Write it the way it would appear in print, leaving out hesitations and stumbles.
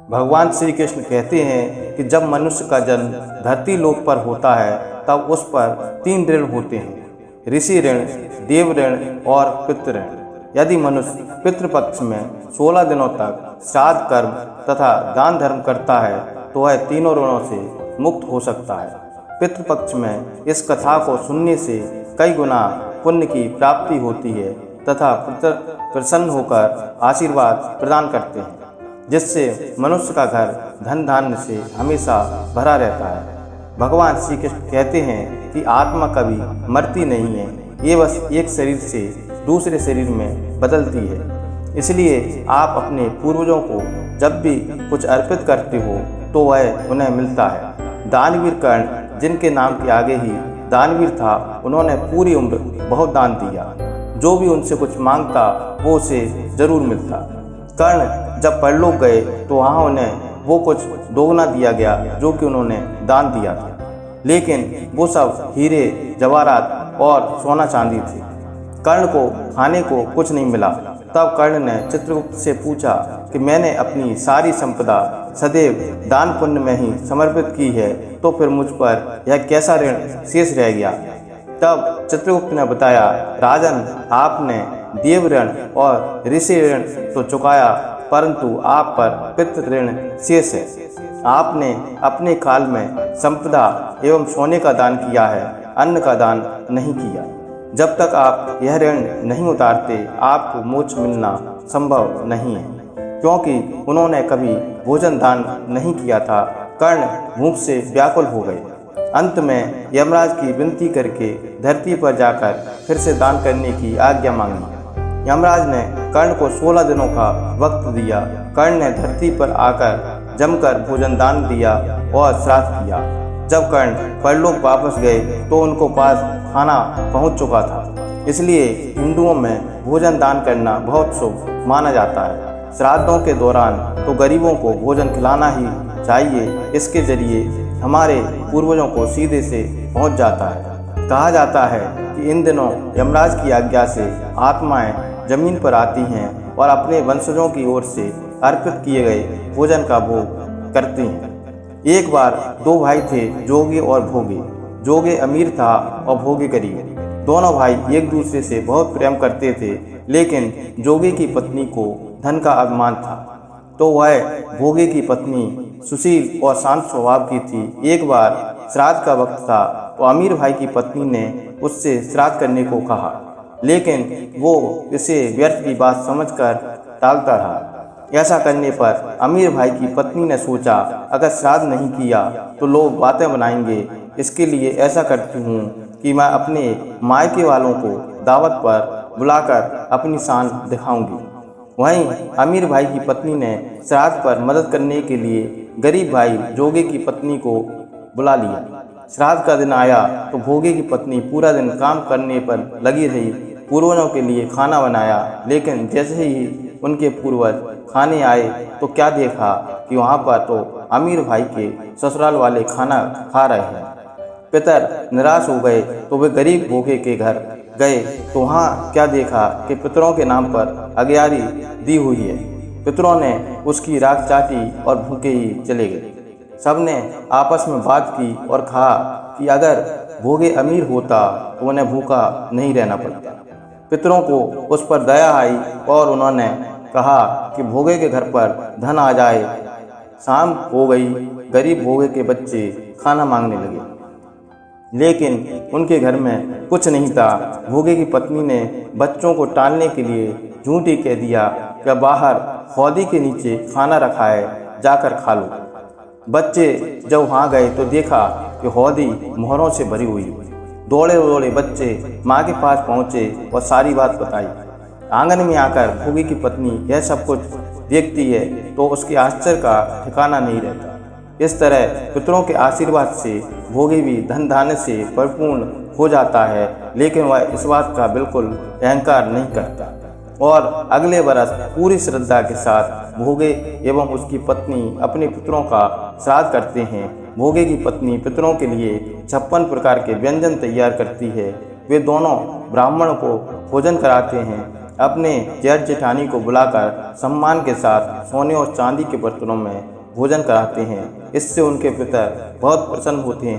भगवान श्री कृष्ण कहते हैं कि जब मनुष्य का जन्म धरती लोक पर होता है तब उस पर 3 ऋण होते हैं, ऋषि ऋण, देव ऋण और पितृ ऋण। यदि मनुष्य पितृपक्ष में 16 दिनों तक श्राद्ध कर्म तथा दान धर्म करता है तो वह तीनों ऋणों से मुक्त हो सकता है। पितृपक्ष में इस कथा को सुनने से कई गुना पुण्य की प्राप्ति होती है तथा पितर प्रसन्न होकर आशीर्वाद प्रदान करते हैं, जिससे मनुष्य का घर धन धान्य से हमेशा भरा रहता है। भगवान श्री कृष्ण कहते हैं कि आत्मा कभी मरती नहीं है, ये बस एक शरीर से दूसरे शरीर में बदलती है। इसलिए आप अपने पूर्वजों को जब भी कुछ अर्पित करते हो तो वह उन्हें मिलता है। दानवीर कर्ण, जिनके नाम के आगे ही दानवीर था, उन्होंने पूरी उम्र बहुत दान दिया। जो भी उनसे कुछ मांगता वो उसे जरूर मिलता। कर्ण जब परलोक गए तो वहाँ उन्हें वो कुछ दोगुना दिया गया जो कि उन्होंने दान दिया था, लेकिन वो सब हीरे जवाहरात और सोना चांदी थे। कर्ण को खाने को कुछ नहीं मिला। तब कर्ण ने चित्रगुप्त से पूछा कि मैंने अपनी सारी संपदा सदैव दान पुण्य में ही समर्पित की है, तो फिर मुझ पर यह कैसा ऋण शेष रह गया। तब चित्रगुप्त ने बताया, राजन, आपने देव ऋण और ऋषि ऋण तो चुकाया, परंतु आप पर पितृ ऋण शेष है। आपने अपने काल में संपदा एवं सोने का दान किया है, अन्न का दान नहीं किया। जब तक आप यह ऋण नहीं उतारते आपको मोक्ष मिलना संभव नहीं है। क्योंकि उन्होंने कभी भोजन दान नहीं किया था, कर्ण भूख से व्याकुल हो गए। अंत में यमराज की विनती करके धरती पर जाकर फिर से दान करने की आज्ञा मांगी। यमराज ने कर्ण को 16 दिनों का वक्त दिया। कर्ण ने धरती पर आकर जमकर भोजन दान दिया और श्राद्ध किया। जब कर्ण परलोक वापस गए तो उनको पास खाना पहुंच चुका था। इसलिए हिंदुओं में भोजन दान करना बहुत शुभ माना जाता है। श्राद्धों के दौरान तो गरीबों को भोजन खिलाना ही चाहिए। इसके जरिए हमारे पूर्वजों को सीधे से पहुंच जाता है। कहा जाता है कि इन दिनों यमराज की आज्ञा से आत्माएं जमीन पर आती हैं और अपने वंशजों की ओर से अर्पित किए गए भोजन का भोग करती हैं। एक बार 2 भाई थे, जोगे और भोगे। जोगे अमीर था और भोगे गरीब। दोनों भाई एक दूसरे से बहुत प्रेम करते थे, लेकिन जोगे की पत्नी को धन का अभिमान था, तो वह भोगे की पत्नी सुशील और शांत स्वभाव की थी। एक बार श्राद्ध का वक्त था तो अमीर भाई की पत्नी ने उससे श्राद्ध करने को कहा, लेकिन वो इसे व्यर्थ की बात समझकर टालता रहा। ऐसा करने पर अमीर भाई की पत्नी ने सोचा, अगर श्राद्ध नहीं किया तो लोग बातें बनाएंगे, इसके लिए ऐसा करती हूँ कि मैं अपने मायके वालों को दावत पर बुलाकर अपनी शान दिखाऊंगी। वहीं अमीर भाई की पत्नी ने श्राद्ध पर मदद करने के लिए गरीब भाई जोगे की पत्नी को बुला लिया। श्राद्ध का दिन आया तो भोगे की पत्नी पूरा दिन काम करने पर लगी रही, पूर्वजों के लिए खाना बनाया। लेकिन जैसे ही उनके पूर्वज खाने आए तो क्या देखा कि वहाँ पर तो अमीर भाई के ससुराल वाले खाना खा रहे हैं। पितर निराश हो गए तो वे गरीब भोगे के घर गए तो वहाँ क्या देखा कि पितरों के नाम पर अग्यारी दी हुई है। पितरों ने उसकी राख चाटी और भूखे ही चले गए। सबने आपस में बात की और कहा कि अगर भोगे अमीर होता तो उन्हें भूखा नहीं रहना पड़ता। पितरों को उस पर दया आई और उन्होंने कहा कि भोगे के घर पर धन आ जाए। शाम हो गई, गरीब भोगे के बच्चे खाना मांगने लगे, लेकिन उनके घर में कुछ नहीं था। भोगे की पत्नी ने बच्चों को टालने के लिए झूठी कह दिया कि बाहर हौदी के नीचे खाना रखा है, जाकर खा लो। बच्चे जब वहाँ गए तो देखा कि हौदी मोहरों से भरी हुई। दौड़े दौड़े बच्चे माँ के पास पहुँचे और सारी बात बताई। आंगन में आकर भोगे की पत्नी यह सब कुछ देखती है तो उसके आश्चर्य का ठिकाना नहीं रहता। इस तरह पितरों के आशीर्वाद से भोगे भी धन धान्य से परिपूर्ण हो जाता है, लेकिन वह इस बात का बिल्कुल अहंकार नहीं करता और अगले बरस पूरी श्रद्धा के साथ भोगे एवं उसकी पत्नी अपने पितरों का श्राद्ध करते हैं। भोगे की पत्नी पितरों के लिए 56 प्रकार के व्यंजन तैयार करती है। वे दोनों ब्राह्मणों को भोजन कराते हैं। अपने जेठ जेठानी को बुलाकर सम्मान के साथ सोने और चांदी के बर्तनों में भोजन कराते हैं। इससे उनके पितर बहुत प्रसन्न होते हैं।